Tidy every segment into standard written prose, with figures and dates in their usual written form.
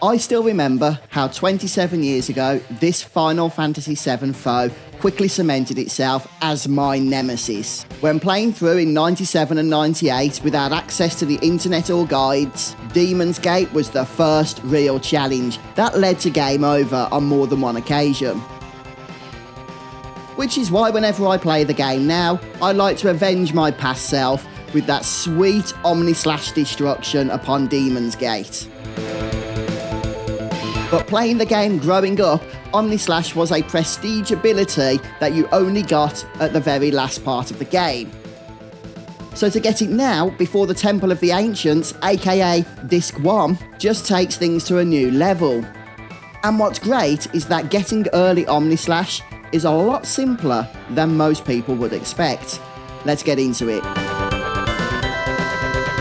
I still remember how 27 years ago, this Final Fantasy VII foe quickly cemented itself as my nemesis. When playing through in 97 and 98 without access to the internet or guides, Demon's Gate was the first real challenge that led to game over on more than one occasion. Which is why whenever I play the game now, I like to avenge my past self with that sweet Omnislash destruction upon Demon's Gate. But playing the game growing up, Omnislash was a prestige ability that you only got at the very last part of the game. So to get it now, before the Temple of the Ancients, aka Disc 1, just takes things to a new level. And what's great is that getting early Omnislash is a lot simpler than most people would expect. Let's get into it.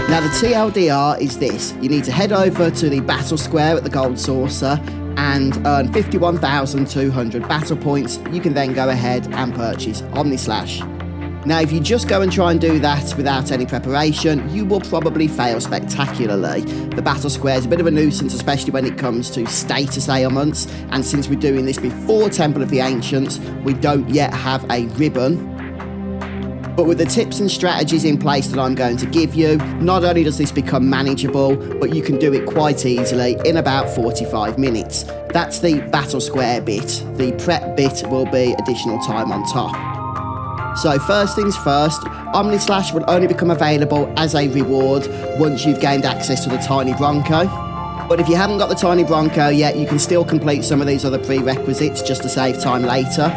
Now the TLDR is this: you need to head over to the battle square at the Gold Saucer and earn 51,200 battle points. You can then go ahead and purchase Omnislash. Now if you just go and try and do that without any preparation, you will probably fail spectacularly. The battle square is a bit of a nuisance, especially when it comes to status ailments, and since we're doing this before Temple of the Ancients, we don't yet have a ribbon. But with the tips and strategies in place that I'm going to give you, not only does this become manageable, but you can do it quite easily in about 45 minutes. That's the battle square bit. The prep bit will be additional time on top. So first things first, Omnislash will only become available as a reward once you've gained access to the Tiny Bronco. But if you haven't got the Tiny Bronco yet, you can still complete some of these other prerequisites just to save time later.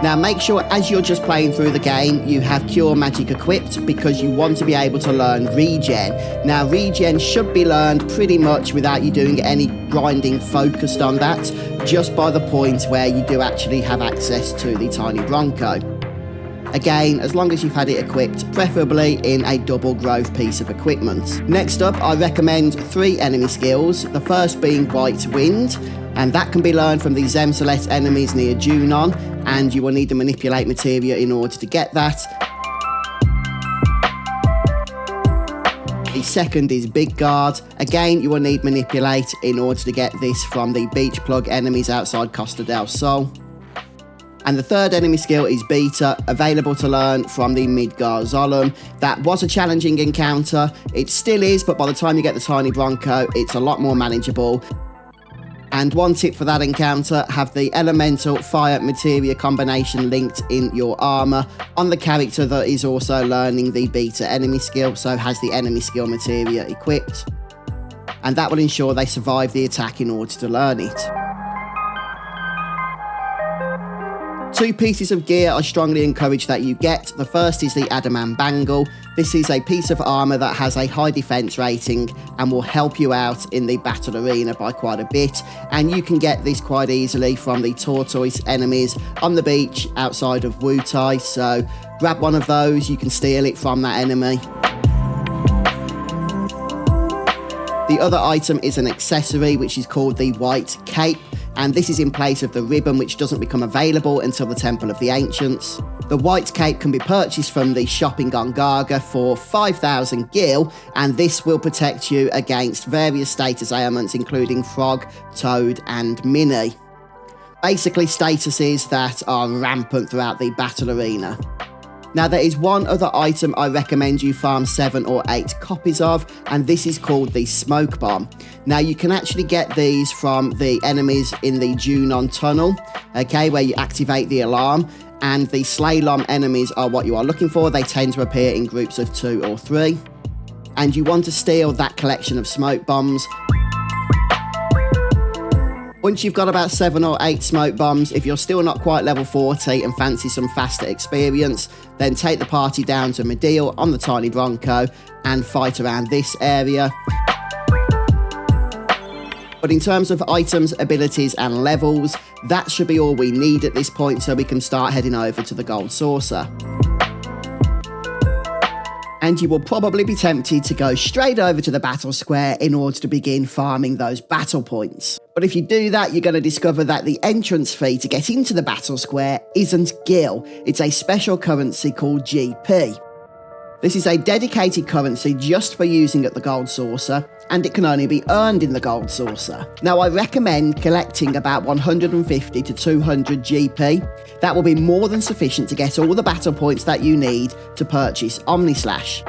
Now make sure as you're just playing through the game you have Cure Magic equipped, because you want to be able to learn Regen. Now Regen should be learned pretty much without you doing any grinding focused on that, just by the point where you do actually have access to the Tiny Bronco. Again, as long as you've had it equipped, preferably in a double growth piece of equipment. Next up, I recommend 3 enemy skills, the first being White Wind, and that can be learned from the Zemselet enemies near Junon, and you will need to manipulate materia in order to get that. The second is Big Guard. Again, you will need Manipulate in order to get this from the Beach Plug enemies outside Costa del Sol. And the third enemy skill is Beta, available to learn from the Midgar Zolom. That was a challenging encounter, it still is, but by the time you get the Tiny Bronco, it's a lot more manageable. And one tip for that encounter, have the Elemental Fire Materia combination linked in your armour on the character that is also learning the Beta enemy skill, so has the enemy skill materia equipped. And that will ensure they survive the attack in order to learn it. 2 pieces of gear I strongly encourage that you get. The first is the Adamant Bangle. This is a piece of armour that has a high defence rating and will help you out in the battle arena by quite a bit. And you can get this quite easily from the tortoise enemies on the beach outside of Wutai. So grab one of those, you can steal it from that enemy. The other item is an accessory which is called the White Cape, and this is in place of the ribbon, which doesn't become available until the Temple of the Ancients. The White Cape can be purchased from the shop in Gongaga for 5,000 gil, and this will protect you against various status ailments including Frog, Toad and Minnie. Basically statuses that are rampant throughout the battle arena. Now there is one other item I recommend you farm 7 or 8 copies of, and this is called the Smoke Bomb. Now you can actually get these from the enemies in the Junon Tunnel, okay, where you activate the alarm, and the Slalom enemies are what you are looking for. They tend to appear in groups of 2 or 3. And you want to steal that collection of smoke bombs. Once you've got about 7 or 8 smoke bombs, if you're still not quite level 40 and fancy some faster experience, then take the party down to Medeal on the Tiny Bronco and fight around this area. But in terms of items, abilities and levels, that should be all we need at this point, so we can start heading over to the Gold Saucer. And you will probably be tempted to go straight over to the battle square in order to begin farming those battle points. But if you do that, you're going to discover that the entrance fee to get into the battle square isn't gil, it's a special currency called GP. This is a dedicated currency just for using at the Gold Saucer, and it can only be earned in the gold saucer. Now, I recommend collecting about 150 to 200 GP. That will be more than sufficient to get all the battle points that you need to purchase Omnislash.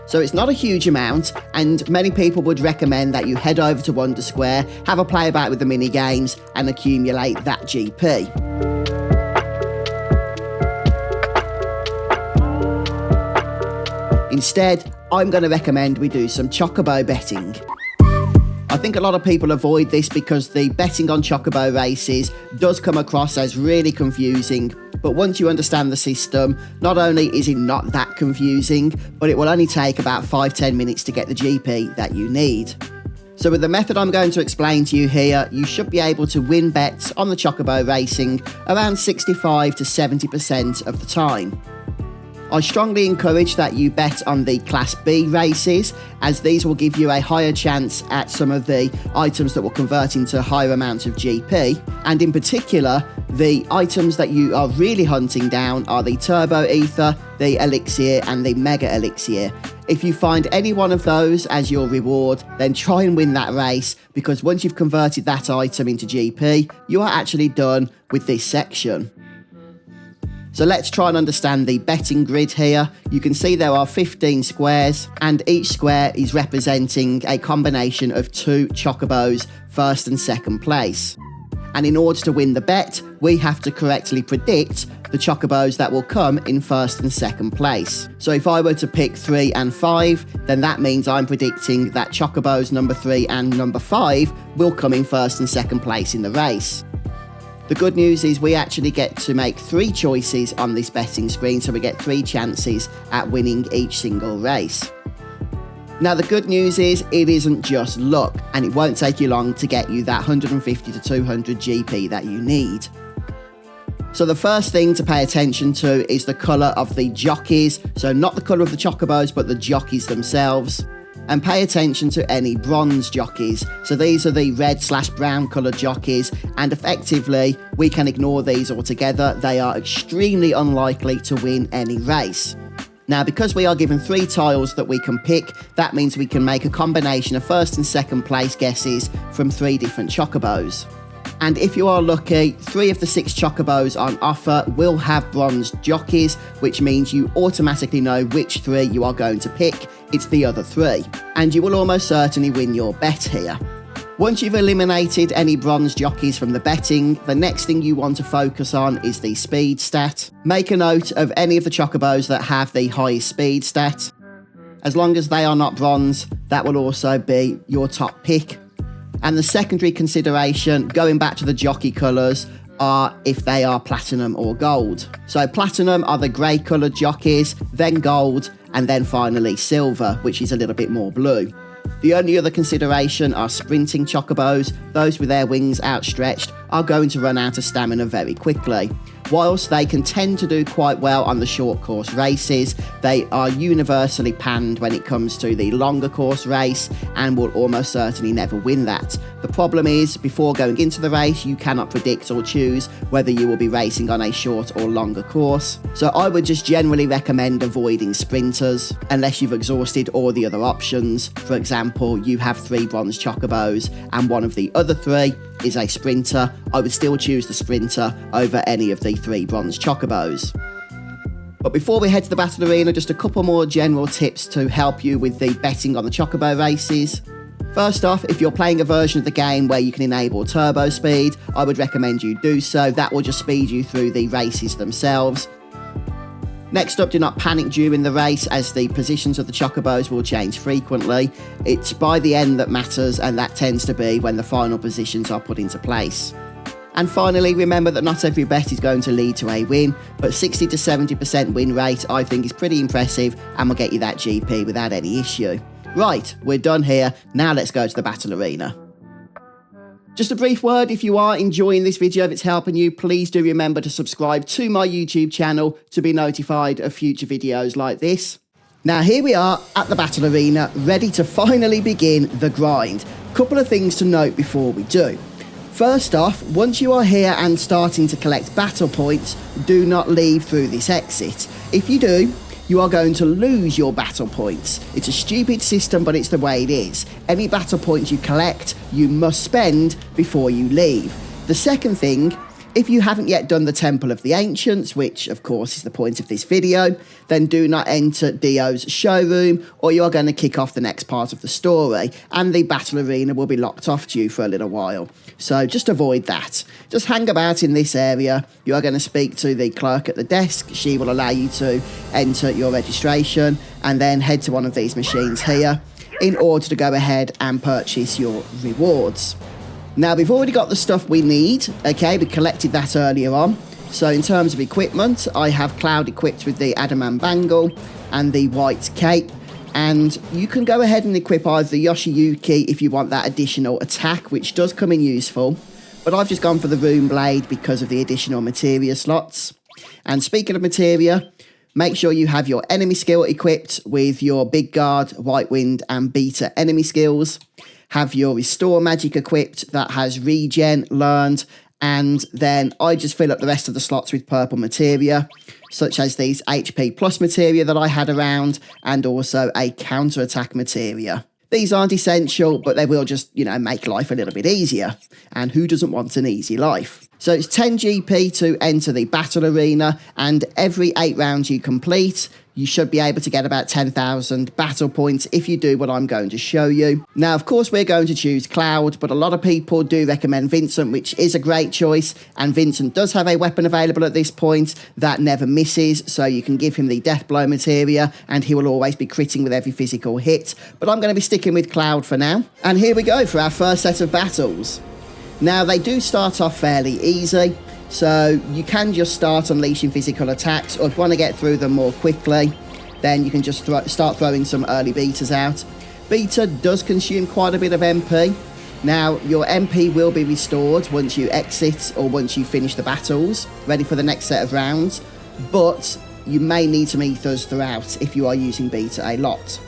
So it's not a huge amount, and many people would recommend that you head over to Wonder Square, have a play about with the mini games, and accumulate that GP. Instead, I'm going to recommend we do some Chocobo betting. I think a lot of people avoid this because the betting on Chocobo races does come across as really confusing, but once you understand the system, not only is it not that confusing, but it will only take about 5-10 minutes to get the GP that you need. So with the method I'm going to explain to you here, you should be able to win bets on the Chocobo racing around 65 to 70% of the time. I strongly encourage that you bet on the Class B races, as these will give you a higher chance at some of the items that will convert into higher amounts of GP, and in particular, the items that you are really hunting down are the Turbo Ether, the Elixir, and the Mega Elixir. If you find any one of those as your reward, then try and win that race, because once you've converted that item into GP, you are actually done with this section. So let's try and understand the betting grid here. You can see there are 15 squares, and each square is representing a combination of 2 Chocobos, first and second place. And in order to win the bet, we have to correctly predict the Chocobos that will come in first and second place. So if I were to pick 3 and 5, then that means I'm predicting that Chocobos number 3 and number 5 will come in first and second place in the race. The good news is we actually get to make 3 choices on this betting screen, so we get 3 chances at winning each single race. Now, the good news is it isn't just luck, and it won't take you long to get you that 150 to 200 GP that you need. So the first thing to pay attention to is the colour of the jockeys, so not the colour of the Chocobos, but the jockeys themselves. And pay attention to any bronze jockeys. So these are the red/brown coloured jockeys, and effectively we can ignore these altogether. They are extremely unlikely to win any race. Now, because we are given 3 tiles that we can pick, that means we can make a combination of first and second place guesses from 3 different Chocobos. And if you are lucky, 3 of the 6 Chocobos on offer will have bronze jockeys, which means you automatically know which 3 you are going to pick. It's the other 3. And you will almost certainly win your bet here. Once you've eliminated any bronze jockeys from the betting, the next thing you want to focus on is the speed stat. Make a note of any of the Chocobos that have the highest speed stat. As long as they are not bronze, that will also be your top pick. And the secondary consideration, going back to the jockey colours, are if they are platinum or gold. So platinum are the grey coloured jockeys, then gold, and then finally silver, which is a little bit more blue. The only other consideration are sprinting Chocobos. Those with their wings outstretched are going to run out of stamina very quickly. Whilst they can tend to do quite well on the short course races, they are universally panned when it comes to the longer course race and will almost certainly never win that. The problem is, before going into the race, you cannot predict or choose whether you will be racing on a short or longer course. So I would just generally recommend avoiding sprinters unless you've exhausted all the other options. For example, you have 3 bronze Chocobos and one of the other 3 is a sprinter. I would still choose the sprinter over any of the 3 bronze Chocobos. But before we head to the battle arena, just a couple more general tips to help you with the betting on the Chocobo races. First off, if you're playing a version of the game where you can enable turbo speed, I would recommend you do so. That will just speed you through the races themselves. Next up, do not panic during the race, as the positions of the Chocobos will change frequently. It's by the end that matters, and that tends to be when the final positions are put into place. And finally, remember that not every bet is going to lead to a win, but 60 to 70% win rate I think is pretty impressive and will get you that GP without any issue. Right, we're done here. Now let's go to the battle arena. Just a brief word, if you are enjoying this video, if it's helping you, please do remember to subscribe to my YouTube channel to be notified of future videos like this. Now here we are at the battle arena, ready to finally begin the grind. Couple of things to note before we do. First off, once you are here and starting to collect battle points, do not leave through this exit. If you do, you are going to lose your battle points. It's a stupid system, but it's the way it is. Any battle points you collect, you must spend before you leave. The second thing, if you haven't yet done the Temple of the Ancients, which of course is the point of this video, then do not enter Dio's showroom or you are going to kick off the next part of the story and the battle arena will be locked off to you for a little while. So just avoid that. Just hang about in this area. You are going to speak to the clerk at the desk. She will allow you to enter your registration and then head to one of these machines here in order to go ahead and purchase your rewards. Now, we've already got the stuff we need, okay? We collected that earlier on. So in terms of equipment, I have Cloud equipped with the Adamant Bangle and the White Cape. And you can go ahead and equip either the Yoshiyuki if you want that additional attack, which does come in useful. But I've just gone for the Rune Blade because of the additional materia slots. And speaking of materia, make sure you have your enemy skill equipped with your Big Guard, White Wind and Beta enemy skills. Have your Restore Magic equipped that has Regen learned, and then I just fill up the rest of the slots with purple materia, such as these HP plus materia that I had around, and also a counter-attack materia. These aren't essential, but they will just, make life a little bit easier. And who doesn't want an easy life? So it's 10 GP to enter the battle arena, and every 8 rounds you complete, you should be able to get about 10,000 battle points if you do what I'm going to show you. Now, of course, we're going to choose Cloud, but a lot of people do recommend Vincent, which is a great choice. And Vincent does have a weapon available at this point that never misses, so you can give him the Death Blow materia, and he will always be critting with every physical hit. But I'm going to be sticking with Cloud for now. And here we go for our first set of battles. Now, they do start off fairly easy. So you can just start unleashing physical attacks, or if you want to get through them more quickly, then you can just start throwing some early betas out. Beta does consume quite a bit of MP. Now, your MP will be restored once you exit or once you finish the battles, ready for the next set of rounds, but you may need some ethers throughout if you are using beta a lot.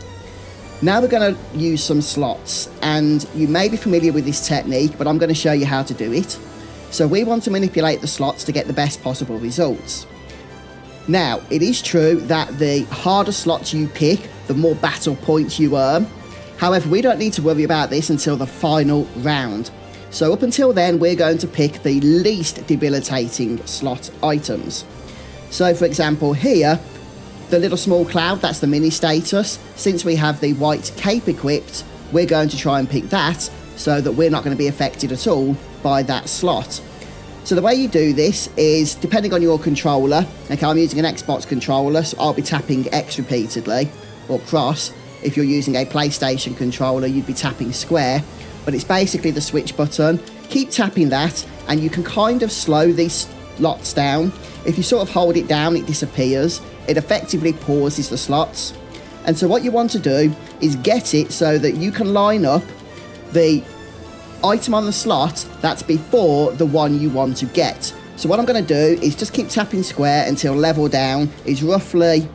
Now we're going to use some slots, and you may be familiar with this technique, but I'm going to show you how to do it. So we want to manipulate the slots to get the best possible results. Now, it is true that the harder slots you pick, the more battle points you earn. However, we don't need to worry about this until the final round. So up until then, we're going to pick the least debilitating slot items. So for example here, the little small cloud, that's the mini status. Since we have the White Cape equipped, we're going to try and pick that so that we're not going to be affected at all by that slot. So the way you do this is, depending on your controller, okay, I'm using an Xbox controller, so I'll be tapping X repeatedly, or cross. If you're using a PlayStation controller, you'd be tapping square, but it's basically the switch button. Keep tapping that, and you can kind of slow these slots down. If you sort of hold it down, it disappears. It effectively pauses the slots. And so what you want to do is get it so that you can line up the item on the slot that's before the one you want to get. So what I'm going to do is just keep tapping square until level down is roughly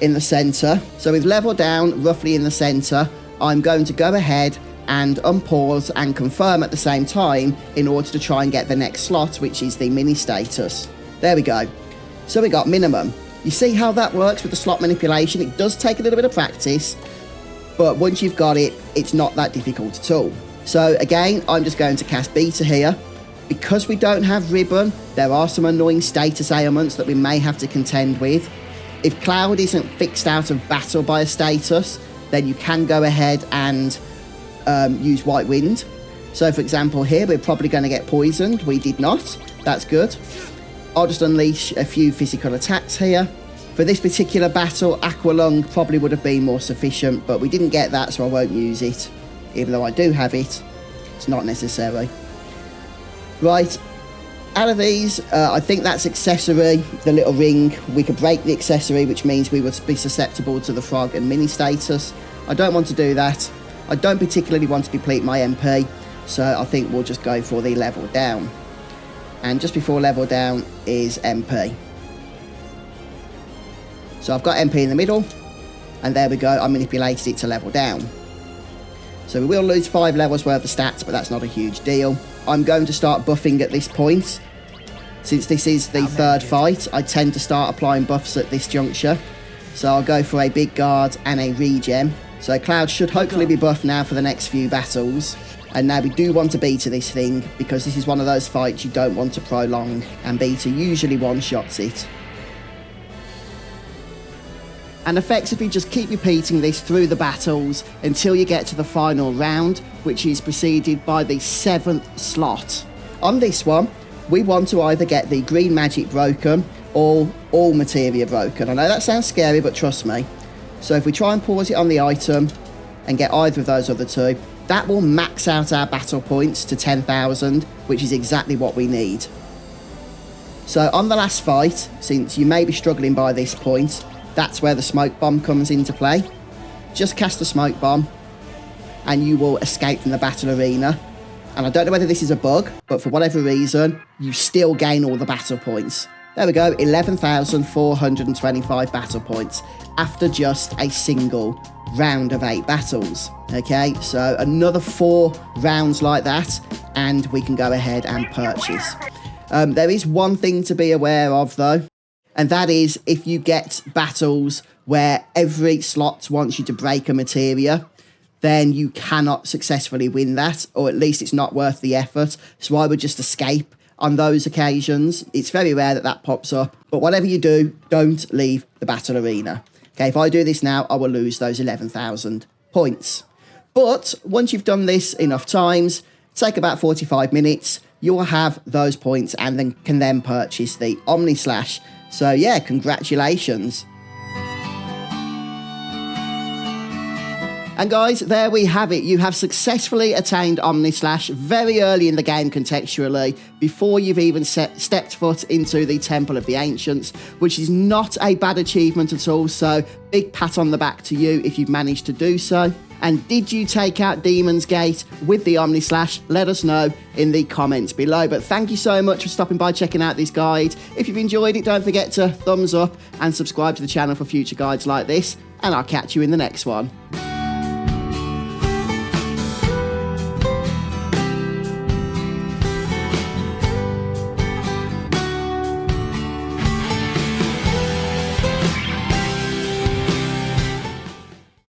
in the center. So with level down roughly in the center, I'm going to go ahead and unpause and confirm at the same time in order to try and get the next slot, which is the mini status. There we go. So we got minimum. You see how that works with the slot manipulation? It does take a little bit of practice, but once you've got it, it's not that difficult at all. So again, I'm just going to cast beta here. Because we don't have ribbon, there are some annoying status ailments that we may have to contend with. If Cloud isn't fixed out of battle by a status, then you can go ahead and use White Wind. So for example here, we're probably going to get poisoned. We did not. That's good. I'll just unleash a few physical attacks here. For this particular battle, Aqua Lung probably would have been more sufficient, but we didn't get that, so I won't use it. Even though I do have it, it's not necessary. Right, out of these, I think that's accessory, the little ring. We could break the accessory, which means we would be susceptible to the frog and mini status. I don't want to do that. I don't particularly want to deplete my MP, so I think we'll just go for the level down. And just before level down is MP. So I've got MP in the middle, and there we go, I manipulated it to level down. So we will lose 5 levels worth of stats, but that's not a huge deal. I'm going to start buffing at this point. Since this is the third fight, I tend to start applying buffs at this juncture. So I'll go for a big guard and a regen. So Cloud should hopefully be buffed now for the next few battles. And now we do want to beta this thing, because this is one of those fights you don't want to prolong, and beta usually one-shots it. And effectively just keep repeating this through the battles until you get to the final round, which is preceded by the 7th slot. On this one, we want to either get the green magic broken or all materia broken. I know that sounds scary, but trust me. So if we try and pause it on the item and get either of those other two, that will max out our battle points to 10,000, which is exactly what we need. So on the last fight, since you may be struggling by this point, that's where the smoke bomb comes into play. Just cast a smoke bomb and you will escape from the battle arena. And I don't know whether this is a bug, but for whatever reason, you still gain all the battle points. There we go, 11,425 battle points after just a single round of 8 battles. Okay, so another 4 rounds like that, and we can go ahead and purchase. There is one thing to be aware of though, and that is if you get battles where every slot wants you to break a materia, then you cannot successfully win that, or at least it's not worth the effort. So I would just escape on those occasions. It's very rare that that pops up, but whatever you do, don't leave the battle arena. Okay, if I do this now, I will lose those 11,000 points. But once you've done this enough times, take about 45 minutes, you'll have those points and then can purchase the Omnislash. So yeah, congratulations. And guys, there we have it. You have successfully attained Omnislash very early in the game contextually, before you've even stepped foot into the Temple of the Ancients, which is not a bad achievement at all, so big pat on the back to you if you've managed to do so. And did you take out Demon's Gate with the Omnislash? Let us know in the comments below. But thank you so much for stopping by, checking out this guide. If you've enjoyed it, don't forget to thumbs up and subscribe to the channel for future guides like this, and I'll catch you in the next one.